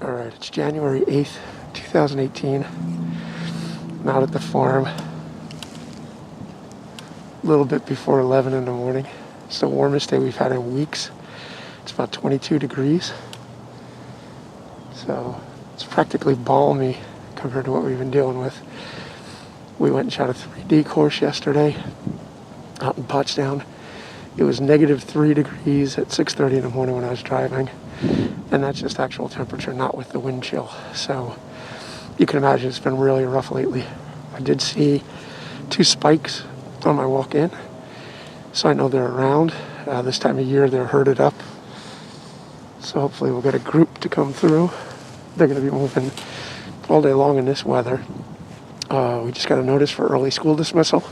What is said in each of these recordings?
Alright, it's January 8th, 2018. I'm out at the farm. A little bit before 11 in the morning. It's the warmest day we've had in weeks. It's about 22 degrees. So it's practically balmy compared to what we've been dealing with. We went and shot a 3D course yesterday out in Pottstown. It was -3 degrees at 6:30 in the morning when I was driving. And that's just actual temperature, not with the wind chill. So you can imagine it's been really rough lately. I did see 2 spikes on my walk in, so I know they're around. This time of year they're herded up, so hopefully we'll get a group to come through. They're going to be moving all day long in this weather. We just got a notice for early school dismissal.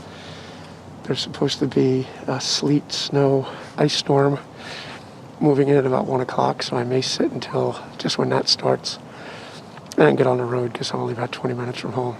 There's supposed to be a sleet, snow, ice storm moving in at about 1 o'clock, so I may sit until just when that starts and get on the road because I'm only about 20 minutes from home.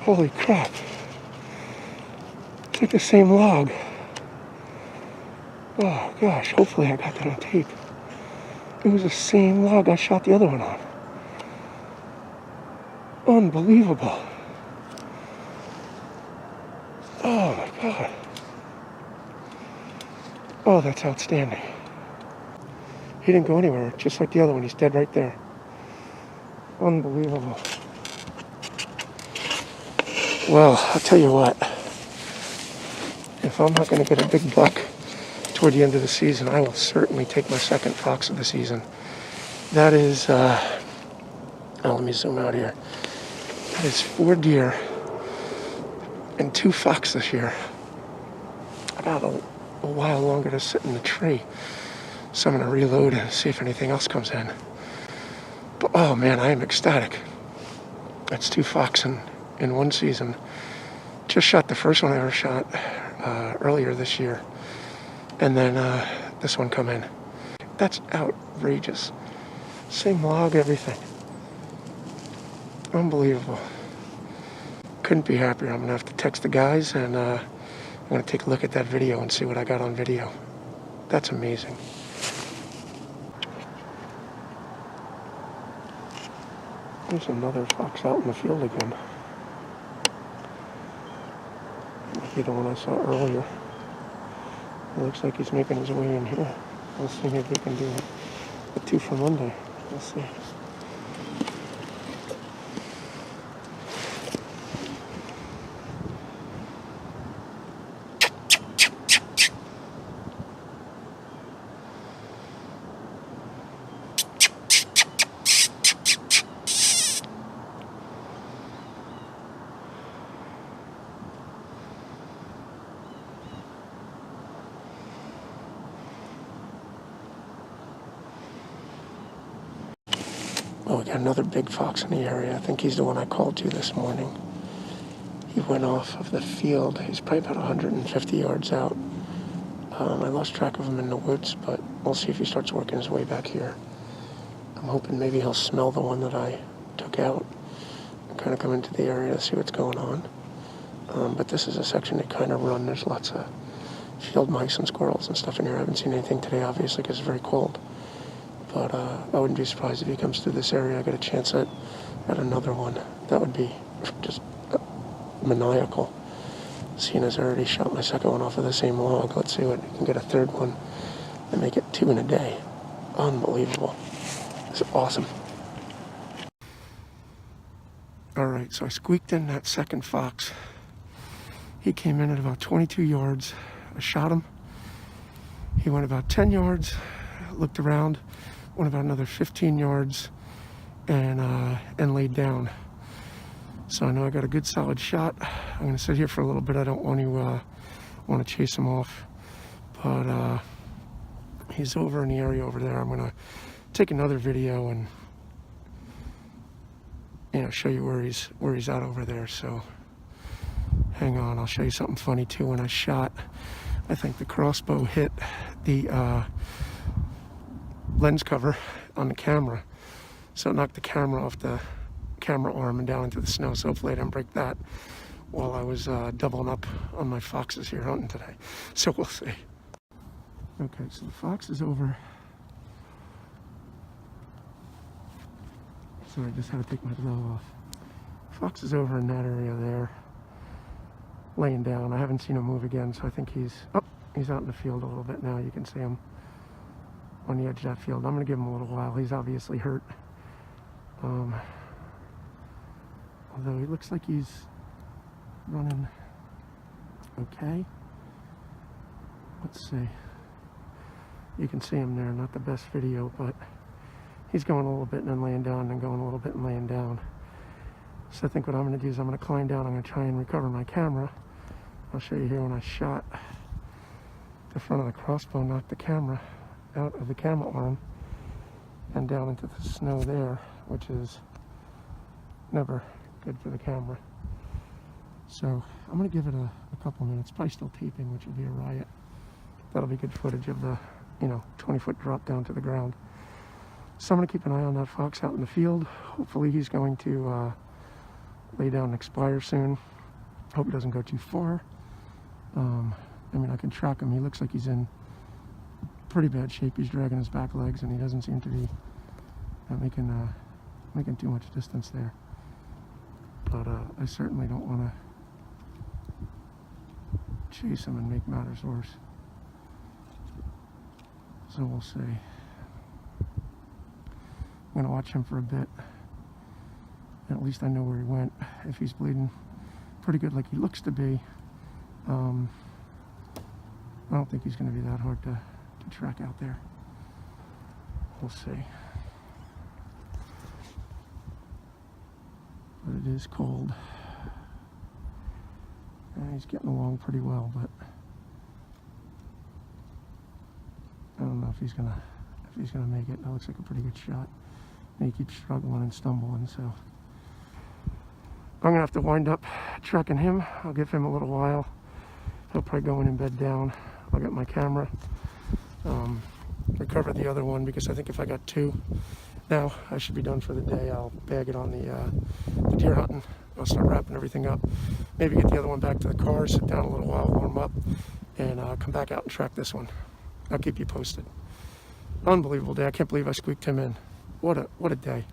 Holy crap. It's like the same log. Oh gosh, hopefully I got that on tape. It was the same log I shot the other one on. Unbelievable. Oh my god. Oh, that's outstanding. He didn't go anywhere, just like the other one. He's dead right there. Unbelievable. Well, I'll tell you what. If I'm not going to get a big buck toward the end of the season, I will certainly take my second fox of the season. That is, let me zoom out here. That is 4 deer and 2 fox this year. About a while longer to sit in the tree. So I'm going to reload and see if anything else comes in. But oh man, I am ecstatic. That's 2 fox in one season. Just shot the first one I ever shot earlier this year. And then this one come in. That's outrageous. Same log, everything. Unbelievable. Couldn't be happier. I'm going to have to text the guys and I'm going to take a look at that video and see what I got on video. That's amazing. There's another fox out in the field again. Might be the one I saw earlier. It looks like he's making his way in here. We'll see if we can do a 2 for Monday. We'll see. Oh, we got another big fox in the area. I think he's the one I called to this morning. he went off of the field. He's probably about 150 yards out. I lost track of him in the woods, but we'll see if he starts working his way back here. I'm hoping maybe he'll smell the one that I took out and kind of come into the area to see what's going on. But this is a section they kind of run. There's lots of field mice and squirrels and stuff in here. I haven't seen anything today, obviously, because it's very cold. But I wouldn't be surprised if he comes through this area. I got a chance at another one. That would be just maniacal. Seeing as I already shot my second one off of the same log, let's see what we can get a third one and make it 2 in a day. Unbelievable. It's awesome. Alright, so I squeaked in that second fox. He came in at about 22 yards. I shot him. He went about 10 yards, looked around, went about another 15 yards, and laid down. So I know I got a good solid shot. I'm going to sit here for a little bit. I don't want to chase him off, but he's over in the area over there. I'm going to take another video and show you where he's at over there. So hang on, I'll show you something funny too. When I shot, I think the crossbow hit the lens cover on the camera, so it knocked the camera off the camera arm and down into the snow. So hopefully I didn't break that while I was doubling up on my foxes here hunting today. So we'll see. Okay, so the fox is over. Sorry, I just had to take my glove off. Fox is over in that area there, laying down. I haven't seen him move again, so I think he's out in the field a little bit now. You can see him on the edge of that field. I'm going to give him a little while. He's obviously hurt. Although he looks like he's running okay. Let's see. You can see him there. Not the best video, but he's going a little bit and then laying down and then going a little bit and laying down. So I think what I'm going to do is I'm going to climb down. I'm going to try and recover my camera. I'll show you here when I shot. The front of the crossbow knocked the camera out of the camera arm and down into the snow there, which is never good for the camera. So I'm going to give it a couple of minutes. Probably still taping, which will be a riot. That'll be good footage of the 20-foot drop down to the ground. So I'm going to keep an eye on that fox out in the field. Hopefully he's going to lay down and expire soon. Hope he doesn't go too far. I mean, I can track him. He looks like he's in pretty bad shape. He's dragging his back legs, and he doesn't seem to be making too much distance there. But I certainly don't want to chase him and make matters worse. So we'll see. I'm going to watch him for a bit. And at least I know where he went. If he's bleeding pretty good like he looks to be, I don't think he's going to be that hard to track out there. We'll see. But it is cold. And he's getting along pretty well, but I don't know if he's gonna make it. That looks like a pretty good shot. And he keeps struggling and stumbling, so I'm gonna have to wind up tracking him. I'll give him a little while. He'll probably go in and bed down. I'll get my camera, recover the other one, because I think if I got 2 now, I should be done for the day. I'll bag it on the deer hunting. I'll start wrapping everything up. Maybe get the other one back to the car, sit down a little while, warm up, and come back out and track this one. I'll keep you posted. Unbelievable day. I can't believe I squeaked him in. What a day.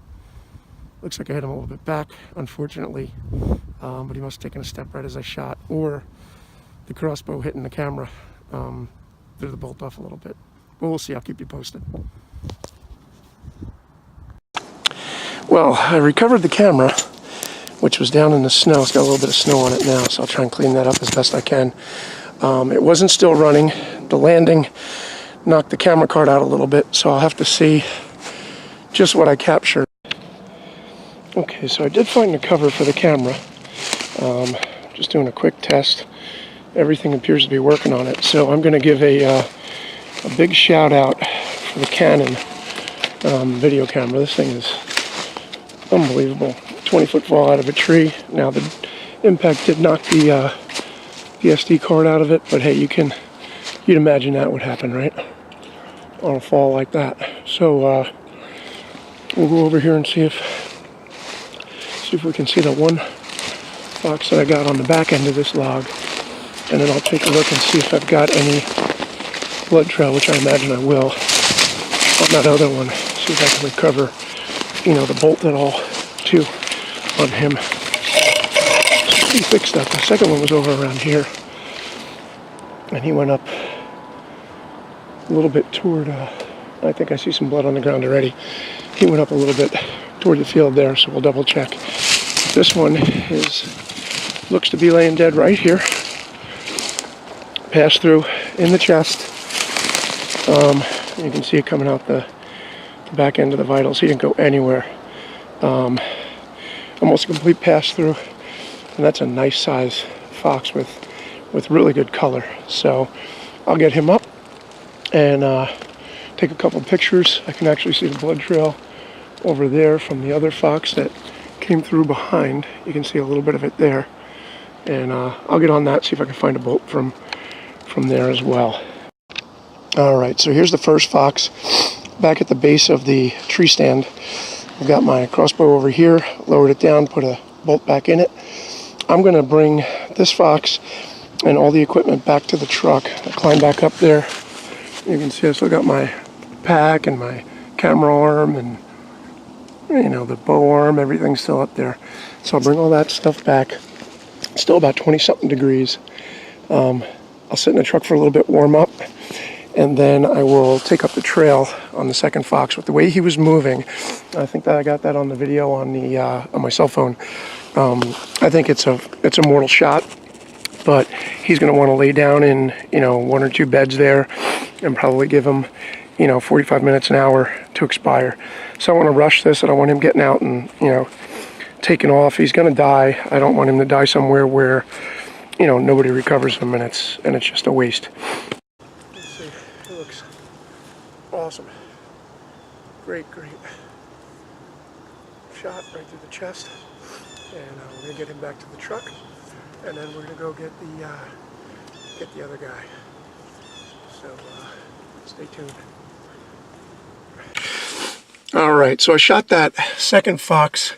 Looks like I hit him a little bit back, unfortunately, but he must have taken a step right as I shot, or the crossbow hitting the camera threw the bolt off a little bit. But we'll see. I'll keep you posted. Well, I recovered the camera, which was down in the snow. It's got a little bit of snow on it now, so I'll try and clean that up as best I can. It wasn't still running. The landing knocked the camera card out a little bit, so I'll have to see just what I captured. Okay, so I did find the cover for the camera. Just doing a quick test. Everything appears to be working on it, so I'm going to give a big shout out for the Canon video camera. This thing is unbelievable. 20-foot fall out of a tree. Now impact did knock the SD card out of it, but hey, you'd imagine that would happen, right? On a fall like that. So we'll go over here and see if we can see the one fox that I got on the back end of this log, and then I'll take a look and see if I've got any blood trail, which I imagine I will, on that other one. See if I can recover, the bolt at all too on him. So pretty thick stuff. The second one was over around here, and he went up a little bit toward, I think I see some blood on the ground already. He went up a little bit toward the field there, so we'll double check. This one looks to be laying dead right here. Passed through in the chest. You can see it coming out the back end of the vitals. He didn't go anywhere. Almost a complete pass through, and that's a nice size fox with really good color. So I'll get him up and take a couple pictures. I can actually see the blood trail over there from the other fox that came through behind. You can see a little bit of it there, and I'll get on that, see if I can find a bolt from there as well. All right, so here's the first fox back at the base of the tree stand. I've got my crossbow over here, lowered it down, put a bolt back in it. I'm gonna bring this fox and all the equipment back to the truck. I'll climb back up there. You can see I still got my pack and my camera arm and the bow arm, everything's still up there. So I'll bring all that stuff back. It's still about 20-something degrees. I'll sit in the truck for a little bit, warm up, and then I will take up the trail on the second fox. With the way he was moving, I think that I got that on the video on my cell phone. I think it's a mortal shot, but he's going to want to lay down in one or two beds there, and probably give him 45 minutes, an hour to expire. So I want to rush this. I don't want him getting out and taking off. He's going to die. I don't want him to die somewhere where nobody recovers him, and it's just a waste. Let's see. It looks awesome. Great shot right through the chest. And we're gonna get him back to the truck, and then we're gonna go get the other guy. So stay tuned. All right, so I shot that second fox,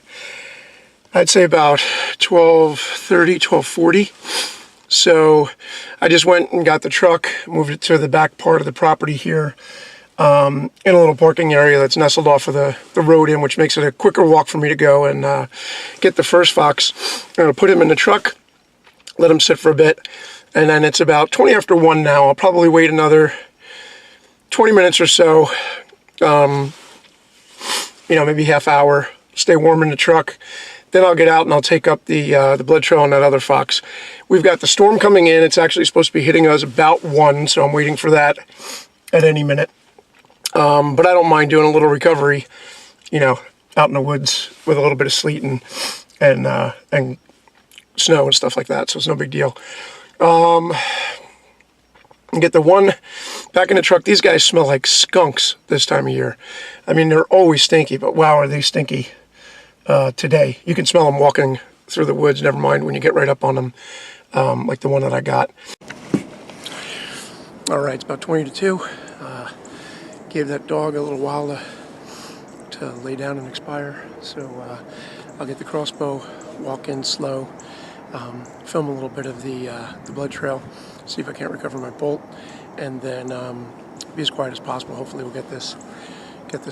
I'd say about 12:30, 12:40. So I just went and got the truck, moved it to the back part of the property here, in a little parking area that's nestled off of the road in, which makes it a quicker walk for me to go and get the first fox. I'm going to put him in the truck, let him sit for a bit, and then it's about 20 after 1 now. I'll probably wait another 20 minutes or so, maybe half hour, stay warm in the truck. Then I'll get out and I'll take up the blood trail on that other fox. We've got the storm coming in. It's actually supposed to be hitting us about 1, so I'm waiting for that at any minute. But I don't mind doing a little recovery, out in the woods with a little bit of sleet and snow and stuff like that, so it's no big deal. Get the one back in the truck. These guys smell like skunks this time of year. I mean, they're always stinky, but wow, are they stinky today. You can smell them walking through the woods, never mind when you get right up on them, like the one that I got. All right, it's about 20 to 2. Gave that dog a little while to lay down and expire, so I'll get the crossbow, walk in slow, film a little bit of the blood trail, see if I can't recover my bolt, and then be as quiet as possible. Hopefully we'll get this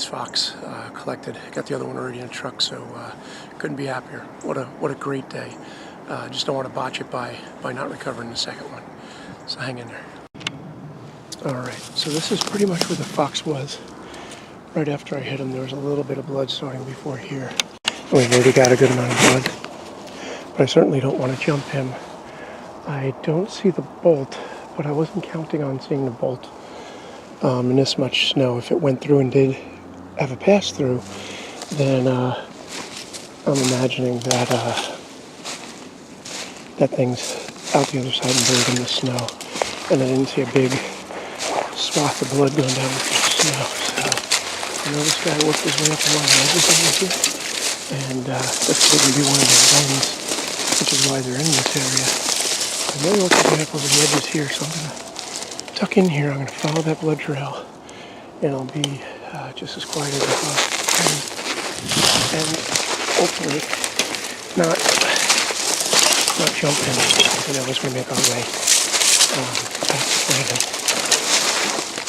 fox collected. Got the other one already in a truck, so couldn't be happier. What a great day. Just don't want to botch it by not recovering the second one. So hang in there. All right, so this is pretty much where the fox was. Right after I hit him, there was a little bit of blood starting before here. We've already got a good amount of blood, but I certainly don't want to jump him. I don't see the bolt, but I wasn't counting on seeing the bolt in this much snow. If it went through and did have a pass through, then I'm imagining that that thing's out the other side and buried in the snow. And I didn't see a big swath of blood going down through the snow. So I know this guy worked his way up along the edges over here, and this wouldn't be one of those zones which is why they're in this area. I may also get up over the edges here, so I'm going to tuck in here. I'm going to follow that blood trail, and I'll be just as quiet as I can, and hopefully not jump in. I know as we make our way past the plan.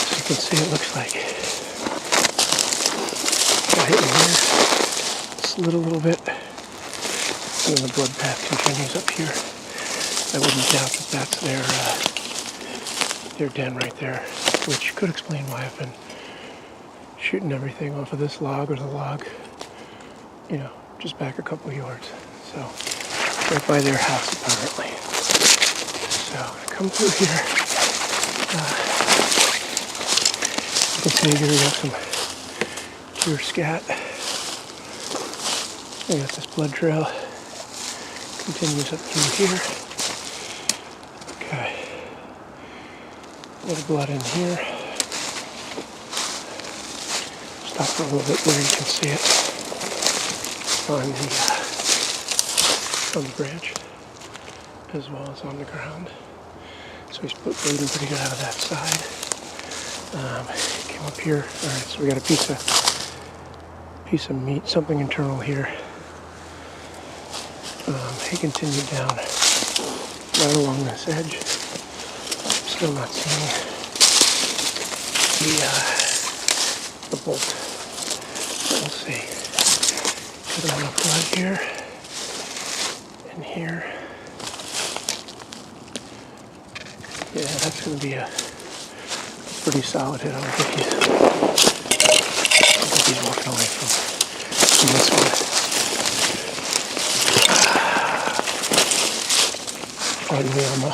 So you can see it looks like got hit in here, slid a little bit, and then the blood path continues up here. I wouldn't doubt that that's their den right there, which could explain why I've been shooting everything off of this log or the log, you know, just back a couple yards. So, right by their house apparently. So, I'm gonna come through here. You can see here we got some pure scat. We got this blood trail. Continues up through here. Okay. A little blood in here. Stop for a little bit where you can see it on the branch as well as on the ground. So he's bleeding pretty good out of that side. Came up here. Alright, so we got a piece of meat, something internal here. He continued down right along this edge. Still not seeing the bolt. But we'll see. Got enough blood here and here. Yeah, that's going to be a pretty solid hit. I don't think he's walking away from this one. Pardon me, I'm a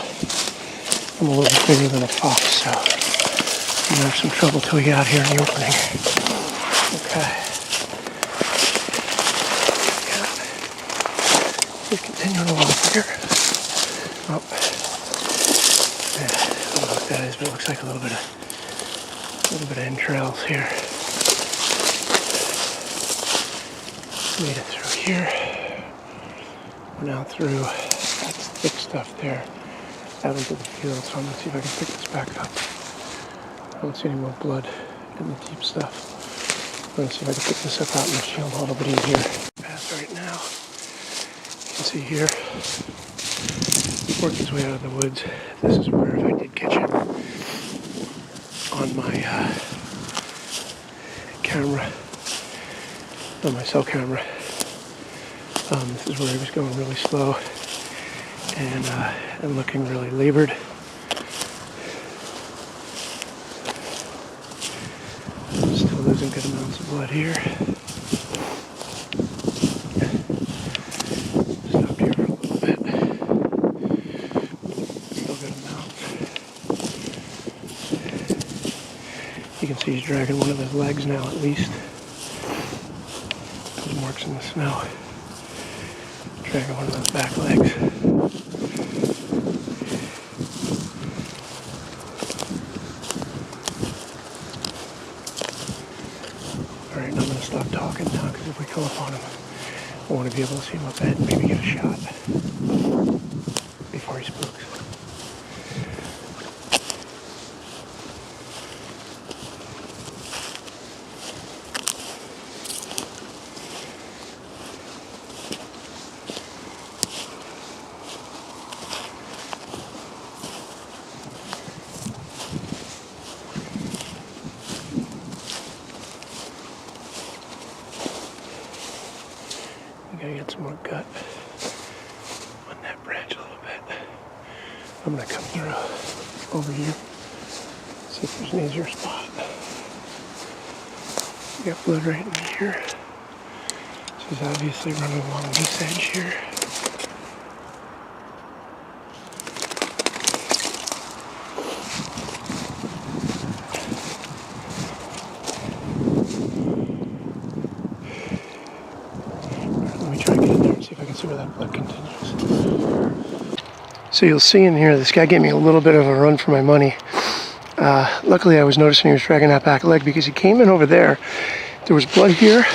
little bit bigger than a fox, so I'm gonna have some trouble till we get out here in the opening. Okay. Yeah. We're continuing along here. Oh. Yeah, I don't know what that is, but it looks like a little bit of entrails here. Made it through here. We're now through that thick stuff there out into the field, so I'm going to see if I can pick this back up. I don't see any more blood in the deep stuff. I'm going to see if I can pick this up out in the field a little bit easier. Path right now. You can see here, work his way out of the woods. This is where if I did catch him on my camera, on my cell camera, this is where he was going really slow and looking really labored. Still losing good amounts of blood here. Stopped here for a little bit. Still good amounts. You can see he's dragging one of his legs now at least. Those marks in the snow. Dragging one of those back legs. Alright, I'm going to stop talking now because if we come upon him, I want to be able to see him up ahead and maybe get a shot before he spooks. Gotta get some more gut on that branch a little bit. I'm gonna come through over here, see if there's an easier spot. We got blood right in here. So he's obviously running along this edge here. Where that blood continues. So you'll see in here, this guy gave me a little bit of a run for my money. Luckily I was noticing he was dragging that back leg because he came in over there. There was blood here,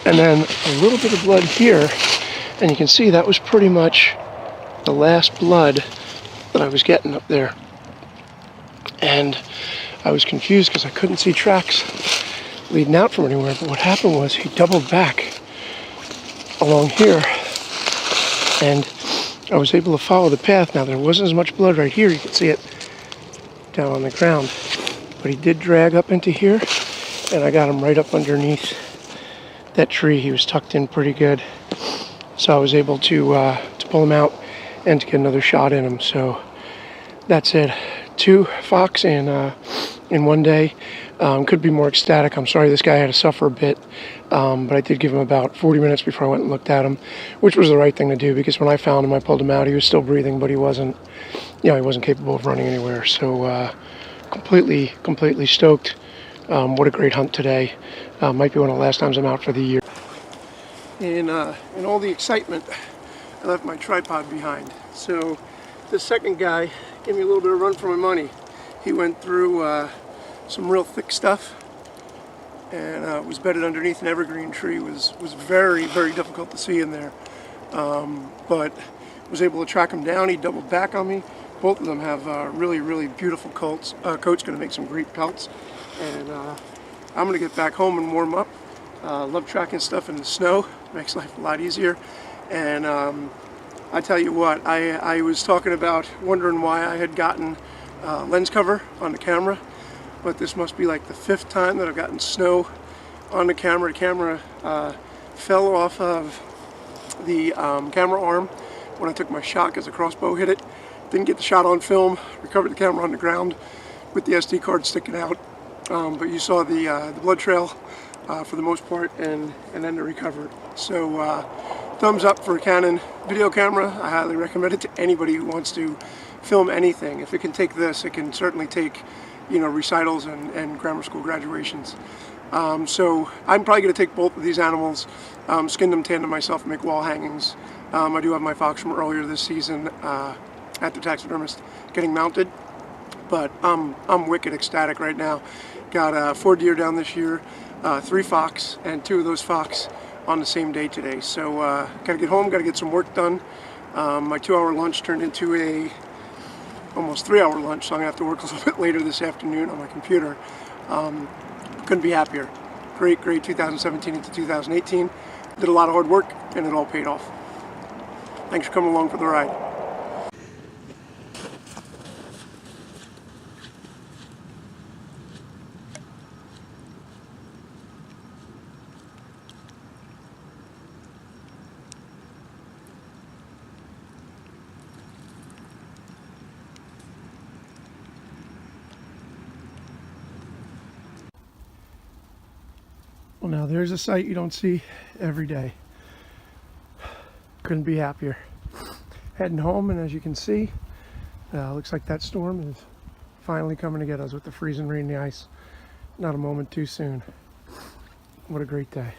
and then a little bit of blood here, And you can see that was pretty much the last blood that I was getting up there. And I was confused because I couldn't see tracks leading out from anywhere. But what happened was he doubled back along here, and I was able to follow the path. Now there wasn't as much blood right here. You can see it down on the ground. But he did drag up into here, and I got him right up underneath that tree. He was tucked in pretty good. So I was able to pull him out and to get another shot in him. So that's it. 2 fox in 1 day. Could be more ecstatic. I'm sorry this guy had to suffer a bit, but I did give him about 40 minutes before I went and looked at him, which was the right thing to do, because when I found him, I pulled him out. He was still breathing, but he wasn't capable of running anywhere. So completely stoked. What a great hunt today. Might be one of the last times I'm out for the year. In all the excitement, I left my tripod behind. So the second guy gave me a little bit of run for my money. He went through some real thick stuff and was bedded underneath an evergreen tree. Was very, very difficult to see in there, but was able to track him down. He doubled back on me. Both of them have really, really beautiful coats. Coat's going to make some great pelts, and I'm going to get back home and warm up. Love tracking stuff in the snow. Makes life a lot easier. And I tell you what, I was talking about wondering why I had gotten lens cover on the camera, but this must be like the 5th time that I've gotten snow on the camera. The camera fell off of the camera arm when I took my shot because the crossbow hit it. Didn't get the shot on film, recovered the camera on the ground with the SD card sticking out. But you saw the blood trail for the most part, and then the recovered. So thumbs up for a Canon video camera. I highly recommend it to anybody who wants to film anything. If it can take this, it can certainly take, recitals and grammar school graduations. So I'm probably going to take both of these animals, skin them, tan them myself, and make wall hangings. I do have my fox from earlier this season at the taxidermist getting mounted, but I'm wicked ecstatic right now. Got 4 deer down this year, 3 fox, and 2 of those fox on the same day today. So gotta get home, gotta get some work done. My 2-hour lunch turned into a almost 3-hour lunch, so I'm gonna have to work a little bit later this afternoon on my computer. Couldn't be happier. Great 2017 into 2018. Did a lot of hard work, and it all paid off. Thanks for coming along for the ride. Well, now there's a sight you don't see every day. Couldn't be happier. Heading home, and as you can see, looks like that storm is finally coming to get us with the freezing rain and the ice. Not a moment too soon. What a great day.